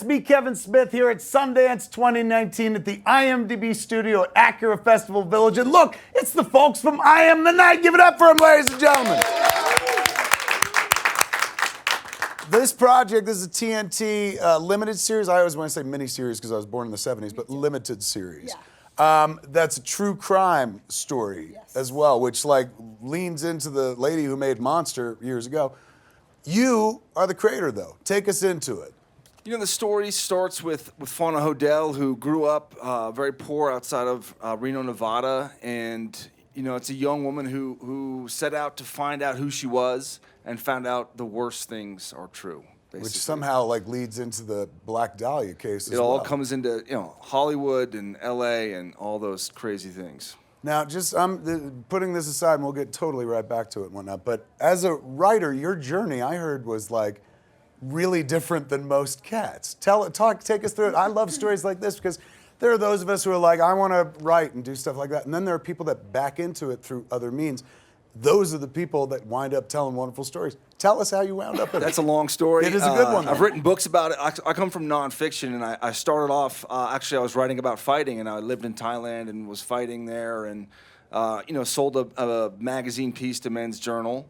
me, Kevin Smith, here at Sundance 2019 at the IMDb Studio at Acura Festival Village. And look, it's the folks from I Am the Night. Give it up for them, ladies and gentlemen. This project, this is a TNT limited series. I always want to say mini-series because I was born in the 70s, but limited series. Yeah. That's a true crime story as well, which like leans into the lady who made Monster years ago. You are the creator, though. Take us into it. You know, the story starts with Fauna Hodel, who grew up very poor outside of Reno, Nevada. And, you know, it's a young woman who set out to find out who she was and found out the worst things are true. Basically. Which somehow like leads into the Black Dahlia case as well. It all comes into, you know, Hollywood and LA and all those crazy things. Now, just putting this aside, and we'll get totally right back to it and whatnot, but as a writer, your journey, I heard, was like really different than most cats. Take us through it. I love stories like this because there are those of us who are like, I want to write and do stuff like that. And then there are people that back into it through other means. Those are the people that wind up telling wonderful stories. Tell us how you wound up in it. That's a long story. It is a good one. I've written books about it. I come from nonfiction, and I started off, actually I was writing about fighting, and I lived in Thailand and was fighting there, and you know, sold a magazine piece to Men's Journal,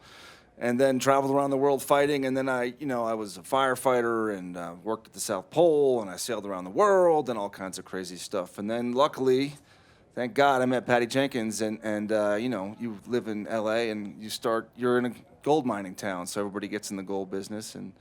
and then traveled around the world fighting, and then I was a firefighter and worked at the South Pole, and I sailed around the world and all kinds of crazy stuff. And then luckily, thank God, I met Patty Jenkins, and you know, you live in LA and you're in a gold mining town, so everybody gets in the gold business, and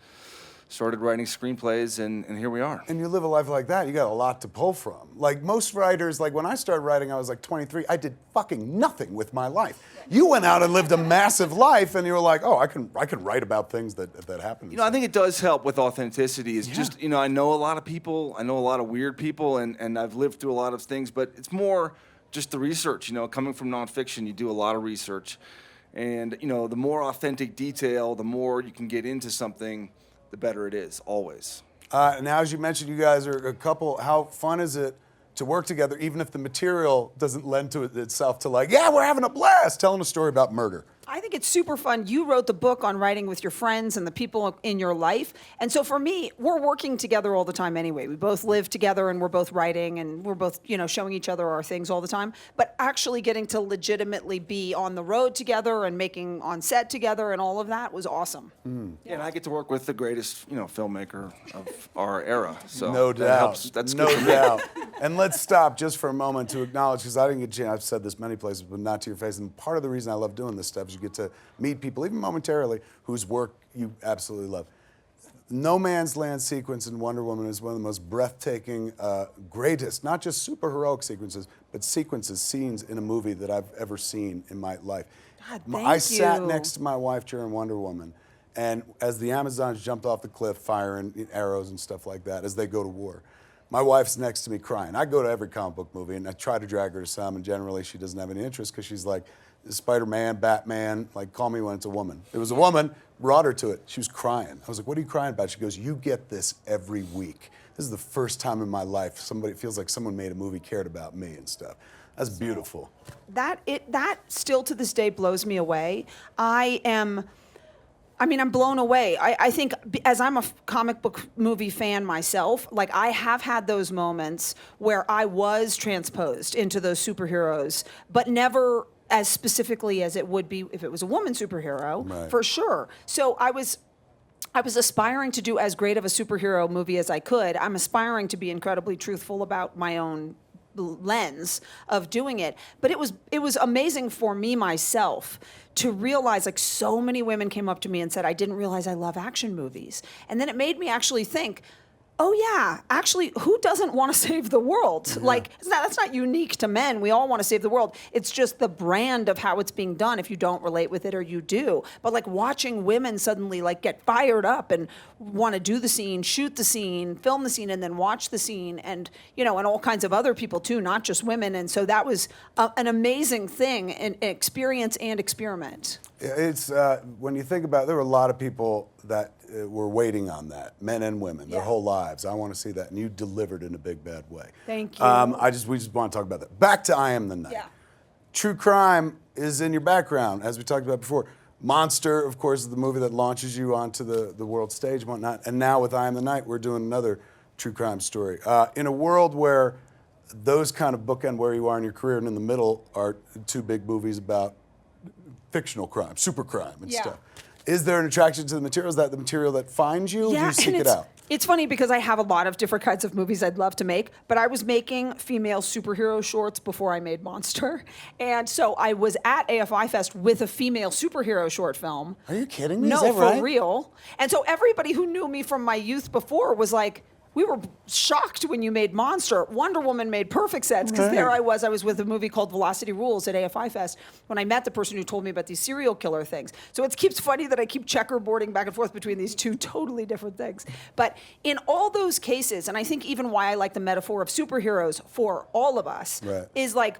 started writing screenplays, and here we are. And you live a life like that, you got a lot to pull from. Like most writers, like when I started writing, I was like 23, I did fucking nothing with my life. You went out and lived a massive life, and you were like, oh, I can write about things that happen. You know, I think it does help with authenticity. It's just, you know, I know a lot of people, I know a lot of weird people, and I've lived through a lot of things, but it's more just the research, you know, coming from nonfiction, you do a lot of research. And, you know, the more authentic detail, the more you can get into something, the better it is, always. Now, as you mentioned, you guys are a couple. How fun is it to work together, even if the material doesn't lend to itself to like, yeah, we're having a blast telling a story about murder? I think it's super fun. You wrote the book on writing with your friends and the people in your life. And so for me, we're working together all the time anyway. We both live together and we're both writing and we're both, you know, showing each other our things all the time. But actually getting to legitimately be on the road together and making on set together and all of that was awesome. Yeah, and I get to work with the greatest, you know, filmmaker of our era. So no doubt. That helps. That's no good for me. doubt. And let's stop just for a moment to acknowledge, because I didn't get a chance, I've said this many places, but not to your face. And part of the reason I love doing this stuff is you get to meet people, even momentarily, whose work you absolutely love. No Man's Land sequence in Wonder Woman is one of the most breathtaking, greatest, not just super heroic sequences, but scenes in a movie that I've ever seen in my life. God, thank I you. sat next to my wife during Wonder Woman, and as the Amazons jumped off the cliff, firing arrows and stuff like that, as they go to war, my wife's next to me crying. I go to every comic book movie, and I try to drag her to some, and generally she doesn't have any interest because she's like, Spider-Man, Batman, like, call me when it's a woman. It was a woman, brought her to it. She was crying. I was like, what are you crying about? She goes, you get this every week. This is the first time in my life it feels like someone made a movie, cared about me and stuff. That's beautiful. That still to this day blows me away. I'm blown away. I think as I'm a comic book movie fan myself, like I have had those moments where I was transposed into those superheroes, but never as specifically as it would be if it was a woman superhero, right. For sure. So I was aspiring to do as great of a superhero movie as I could. I'm aspiring to be incredibly truthful about my own lens of doing it. But it was amazing for me myself to realize, like, so many women came up to me and said, I didn't realize I love action movies. And then it made me actually think, oh yeah, actually, who doesn't want to save the world? Yeah. Like, that's not unique to men. We all want to save the world. It's just the brand of how it's being done, if you don't relate with it or you do. But like watching women suddenly like get fired up and want to do the scene, shoot the scene, film the scene, and then watch the scene, and you know, and all kinds of other people too, not just women. And so that was an amazing thing, an experience and experiment. It's when you think about it, there were a lot of people that were waiting on that, men and women, their whole lives. I want to see that, and you delivered in a big bad way. Thank you. We just want to talk about that. Back to I Am the Night. Yeah. True crime is in your background, as we talked about before. Monster, of course, is the movie that launches you onto the world stage and whatnot. And now with I Am the Night, we're doing another true crime story. In a world where those kind of bookend where you are in your career, and in the middle are two big movies about fictional crime, super crime and stuff. Is there an attraction to the material? Is that the material that finds you? Yeah, Do you seek it out? It's funny because I have a lot of different kinds of movies I'd love to make, but I was making female superhero shorts before I made Monster. And so I was at AFI Fest with a female superhero short film. Are you kidding me? No, Is that for right? real. And so everybody who knew me from my youth before was like, we were shocked when you made Monster. Wonder Woman made perfect sense because there I was with a movie called Velocity Rules at AFI Fest when I met the person who told me about these serial killer things. So it keeps funny that I keep checkerboarding back and forth between these two totally different things. But in all those cases, and I think even why I like the metaphor of superheroes for all of us is like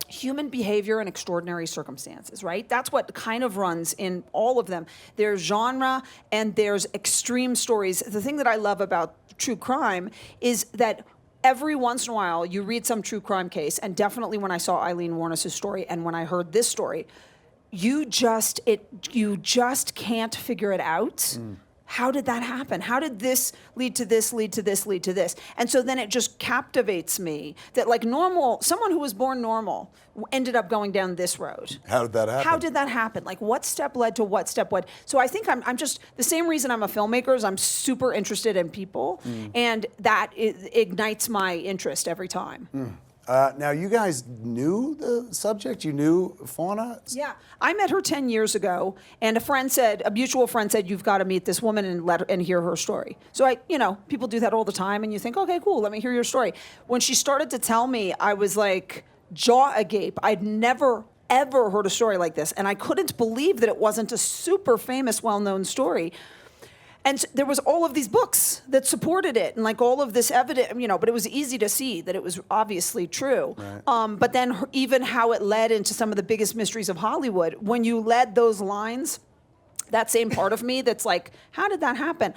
human behavior and extraordinary circumstances, right? That's what kind of runs in all of them. There's genre and there's extreme stories. The thing that I love about true crime is that every once in a while you read some true crime case, and definitely when I saw Eileen Wuornos's story and when I heard this story, you just can't figure it out. How did that happen? How did this lead to this, lead to this, lead to this? And so then it just captivates me that like someone who was born normal ended up going down this road. How did that happen? How did that happen? Like what step led to what step what? So I think I'm just, the same reason I'm a filmmaker is I'm super interested in people, and that ignites my interest every time. Now, you guys knew the subject? You knew Fauna? Yeah, I met her 10 years ago, and a mutual friend said, you've got to meet this woman and hear her story. So people do that all the time, and you think, okay, cool, let me hear your story. When she started to tell me, I was like, jaw agape. I'd never, ever heard a story like this, and I couldn't believe that it wasn't a super famous, well-known story. And there was all of these books that supported it, and like all of this evidence, but it was easy to see that it was obviously true. Right. But then even how it led into some of the biggest mysteries of Hollywood, when you led those lines, that same part of me that's like, how did that happen?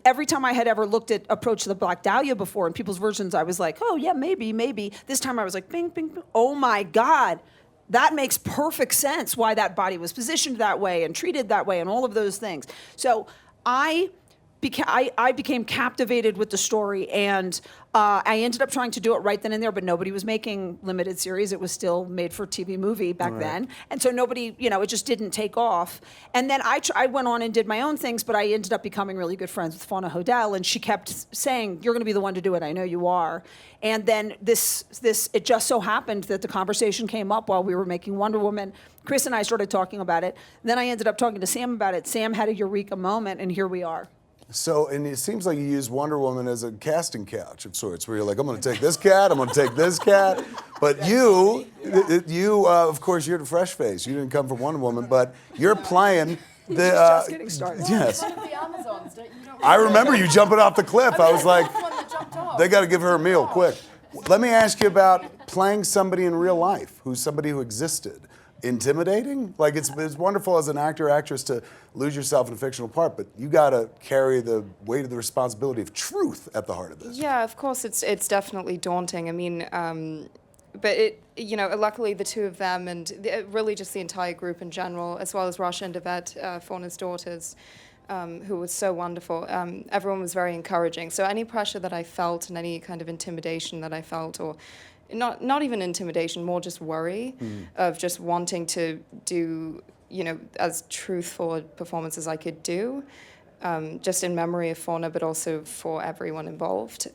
Every time I had ever looked at Approach to the Black Dahlia before in people's versions, I was like, oh yeah, maybe. This time I was like, bing, bing, bing. Oh my God. That makes perfect sense why that body was positioned that way and treated that way and all of those things. So I became captivated with the story, and I ended up trying to do it right then and there, but nobody was making limited series. It was still made for TV movie back then. And so nobody, it just didn't take off. And then I went on and did my own things, but I ended up becoming really good friends with Fauna Hodel, and she kept saying, you're going to be the one to do it. I know you are. And then it just so happened that the conversation came up while we were making Wonder Woman. Chris and I started talking about it. Then I ended up talking to Sam about it. Sam had a eureka moment, and here we are. So, and it seems like you use Wonder Woman as a casting couch of sorts, where you're like, I'm going to take this cat, I'm going to take this cat. But you, of course, you're the fresh face. You didn't come from Wonder Woman, but you're playing the... just getting started. Yes. One of the Amazons, don't you? I remember you jumping off the cliff. I was like, they got to give her a meal quick. Let me ask you about playing somebody in real life, who's somebody who existed. Intimidating? Like it's wonderful as an actor or actress to lose yourself in a fictional part, but you got to carry the weight of the responsibility of truth at the heart of this. Yeah, of course, it's definitely daunting. I mean, but luckily the two of them and really just the entire group in general, as well as Rasha and Yvette, Fauna's daughters, who was so wonderful. Everyone was very encouraging. So any pressure that I felt and any kind of intimidation that I felt, or not even intimidation, more just worry of just wanting to do, as truthful a performance as I could do, just in memory of Fauna, but also for everyone involved.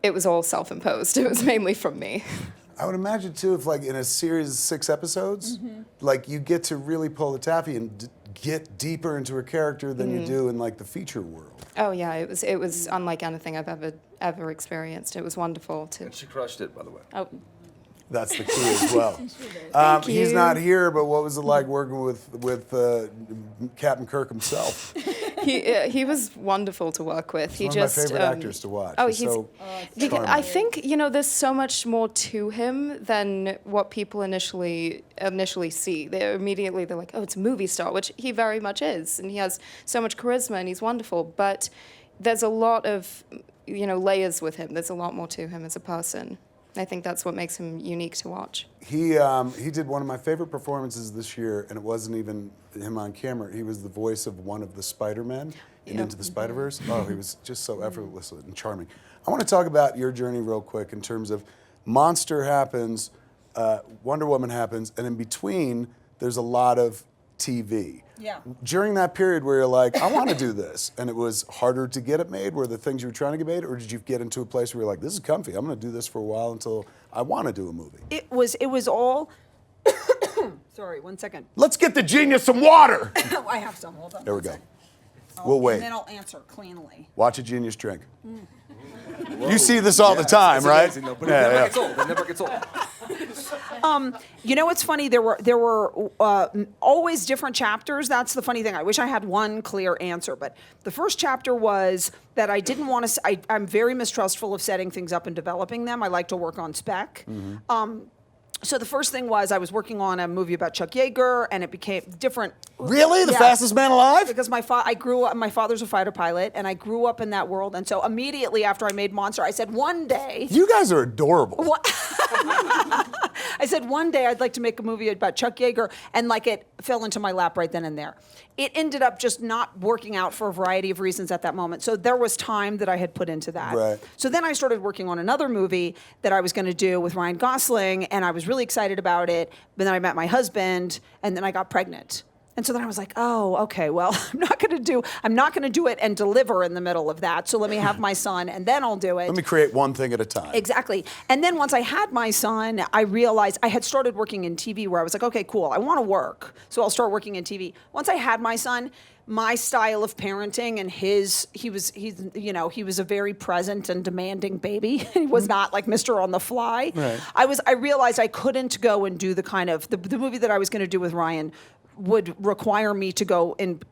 It was all self-imposed. It was mainly from me. I would imagine, too, if, like, in a series of 6 episodes, like, you get to really pull the taffy and get deeper into a character than you do in, like, the feature world. Oh, yeah, it was unlike anything I've ever experienced. It was wonderful to... And she crushed it, by the way. Oh. That's the key as well. Thank you. He's not here, but what was it like working with Captain Kirk himself? He was wonderful to work with. He's one of my favorite actors to watch. Oh, he's so charming. I think there's so much more to him than what people initially see. They're like, oh, it's a movie star, which he very much is, and he has so much charisma and he's wonderful. But there's a lot of layers with him. There's a lot more to him as a person. I think that's what makes him unique to watch. He did one of my favorite performances this year, and it wasn't even him on camera. He was the voice of one of the Spider-Men in Into the Spider-Verse. Oh, he was just so effortless and charming. I want to talk about your journey real quick in terms of Monster happens, Wonder Woman happens, and in between, there's a lot of TV. Yeah. During that period where you're like, I want to do this, and it was harder to get it made, were the things you were trying to get made, or did you get into a place where you're like, this is comfy, I'm going to do this for a while until I want to do a movie? It was all. Sorry, 1 second. Let's get the genius some water. I have some. Hold on. There we 1 go. second. We'll wait. And then I'll answer cleanly. Watch a genius drink. You see this all the time, right? Amazing, though, but it never gets old. It never gets old. You know what's funny? There were always different chapters. That's the funny thing. I wish I had one clear answer. But the first chapter was that I didn't want to. I'm very mistrustful of setting things up and developing them. I like to work on spec. So the first thing was I was working on a movie about Chuck Yeager, and it became different. Really? The Yeah. fastest man alive? Because I grew up. My father's a fighter pilot, and I grew up in that world. And so immediately after I made Monster, I said one day. You guys are adorable. I said one day I'd like to make a movie about Chuck Yeager, and like it fell into my lap right then and there. It ended up just not working out for a variety of reasons at that moment. So there was time that I had put into that. Right. So then I started working on another movie that I was going to do with Ryan Gosling, and I was really excited about it. But then I met my husband, and then I got pregnant. And so then I was like, oh, okay, well, I'm not going to do it and deliver in the middle of that. So let me have my son, and then I'll do it. Let me create one thing at a time. Exactly. And then once I had my son, I realized I had started working in TV where I was like, okay, cool, I want to work. So I'll start working in TV. Once I had my son, my style of parenting and he was a very present and demanding baby. He was not like Mr. on the fly. Right. I realized I couldn't go and do the kind of the movie that I was going to do with Ryan would require me to go and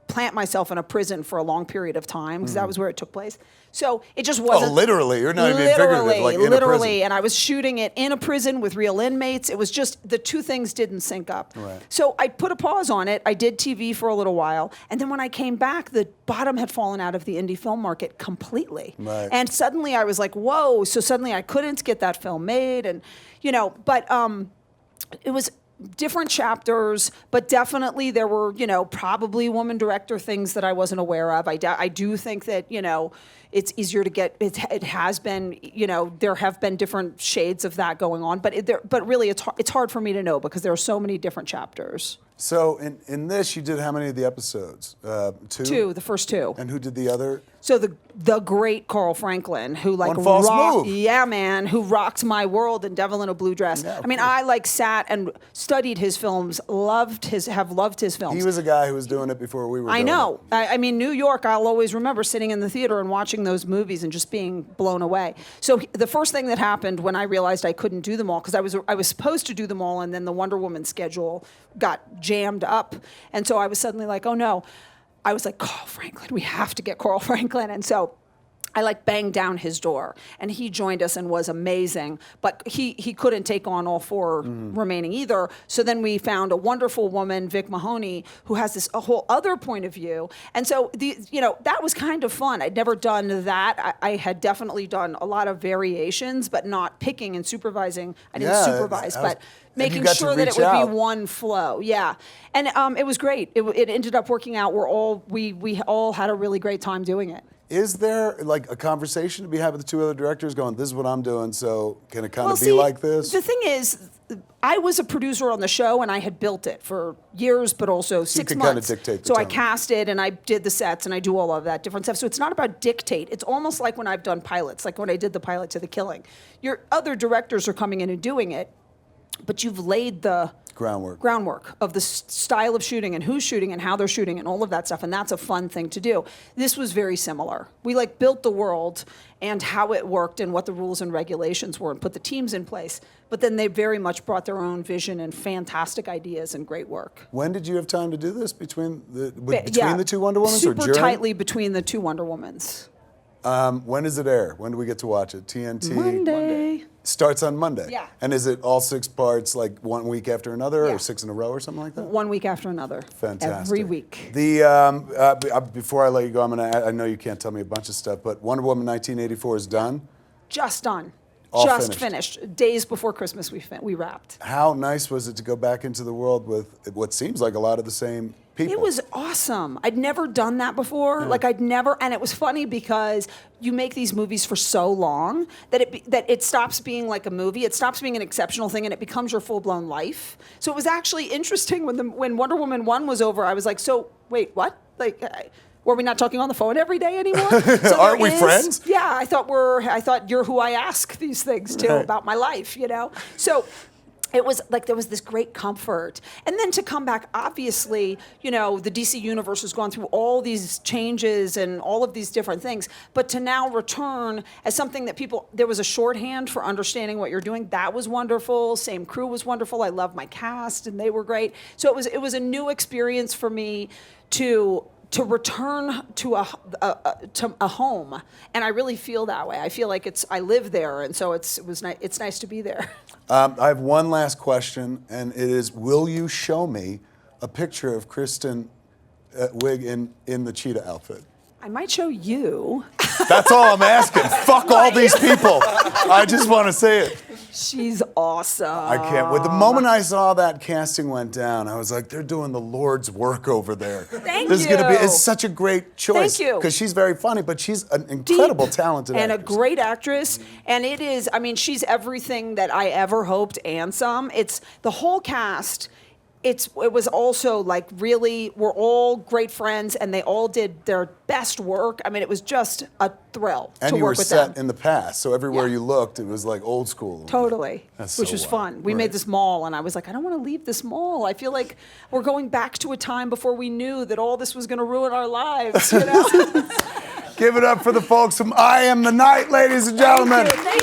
plant myself in a prison for a long period of time because that was where it took place. So it just wasn't. Oh, literally. You're not even figurative, like in a literally. prison. And I was shooting it in a prison with real inmates. It was just the two things didn't sync up. Right. So I put a pause on it. I did TV for a little while. And then when I came back, the bottom had fallen out of the indie film market completely. Right. And suddenly I was like, whoa. So suddenly I couldn't get that film made. And, but it was different chapters, but definitely there were, probably woman director things that I wasn't aware of. I do think that, it's easier to get, it has been, there have been different shades of that going on, but really it's hard for me to know because there are so many different chapters. So in this, you did how many of the episodes? Two? Two, the first two. And who did the other? So the great Carl Franklin, who like One false move. Yeah, man, who rocked my world in Devil in a Blue Dress. Yeah, I mean, I like sat and studied his films, have loved his films. He was a guy who was doing it before we were doing I know. it. I mean, New York, I'll always remember sitting in the theater and watching those movies and just being blown away. So the first thing that happened when I realized I couldn't do them all, because I was supposed to do them all, and then the Wonder Woman schedule got jammed up. And so I was suddenly like, oh no. I was like, Carl Franklin, we have to get Carl Franklin. And so I banged down his door, and he joined us and was amazing. But he couldn't take on all four remaining either. So then we found a wonderful woman, Vic Mahoney, who has a whole other point of view. And so that was kind of fun. I'd never done that. I had definitely done a lot of variations, but not picking and supervising. I didn't supervise, but making sure that it would be one flow. Yeah. And it was great. It ended up working out. We all had a really great time doing it. Is there like a conversation to be had with the two other directors going, this is what I'm doing, so can it kind of be like this? The thing is, I was a producer on the show, and I had built it for years, but also 6 could months. kind of dictate the so I tone. cast it, and I did the sets, and I do all of that different stuff. So it's not about dictate. It's almost like when I've done pilots, like when I did the pilot to The Killing. Your other directors are coming in and doing it, but you've laid the groundwork of the style of shooting and who's shooting and how they're shooting and all of that stuff, and that's a fun thing to do. This was very similar. We built the world and how it worked and what the rules and regulations were and put the teams in place, but then they very much brought their own vision and fantastic ideas and great work. When did you have time to do this? Between the two Wonder Womans or super during? tightly between the two Wonder Womans. When does it air? When do we get to watch it? TNT? Monday. Starts on Monday? Yeah. And is it all 6 parts, like 1 week after another, Yeah. or 6 in a row or something like that? 1 week after another. Fantastic. Every week. Before I let you go, I know you can't tell me a bunch of stuff, but Wonder Woman 1984 is done? Just done. All just finished. Days before Christmas, we wrapped. How nice was it to go back into the world with what seems like a lot of the same people? It was awesome. I'd never done that before. Like I'd never, and it was funny because you make these movies for so long that it stops being like a movie. It stops being an exceptional thing, and it becomes your full blown life. So it was actually interesting when Wonder Woman 1 was over. I was like, so wait, what? Like. Were we not talking on the phone every day anymore? So Aren't we friends? Yeah, I thought you're who I ask these things to about my life, you know? So it was like there was this great comfort. And then to come back, obviously, you know, the DC universe has gone through all these changes and all of these different things. But to now return as something that there was a shorthand for understanding what you're doing, that was wonderful. Same crew was wonderful. I love my cast and they were great. So it was a new experience for me to return to a home, and I really feel that way. I feel like I live there, and so it's nice to be there. I have one last question, and it is: will you show me a picture of Kristen Wiig in the cheetah outfit? I might show you. That's all I'm asking. Fuck all these people. I just want to say it. She's awesome. I can't wait. The moment I saw that casting went down, I was like, they're doing the Lord's work over there. Thank this you. It's such a great choice. Thank you. Because she's very funny, but she's an incredible talented and actress. a great actress. And it is, I mean, she's everything that I ever hoped and some. It's the whole cast. It was also like really, we're all great friends, and they all did their best work. I mean, it was just a thrill to work with them. And you were set in the past, so everywhere you looked, it was like old school. Totally, That's which so was wild. fun. We made this mall, and I was like, I don't want to leave this mall. I feel like we're going back to a time before we knew that all this was going to ruin our lives, you know? Give it up for the folks from I Am the Night, ladies and gentlemen. Thank you.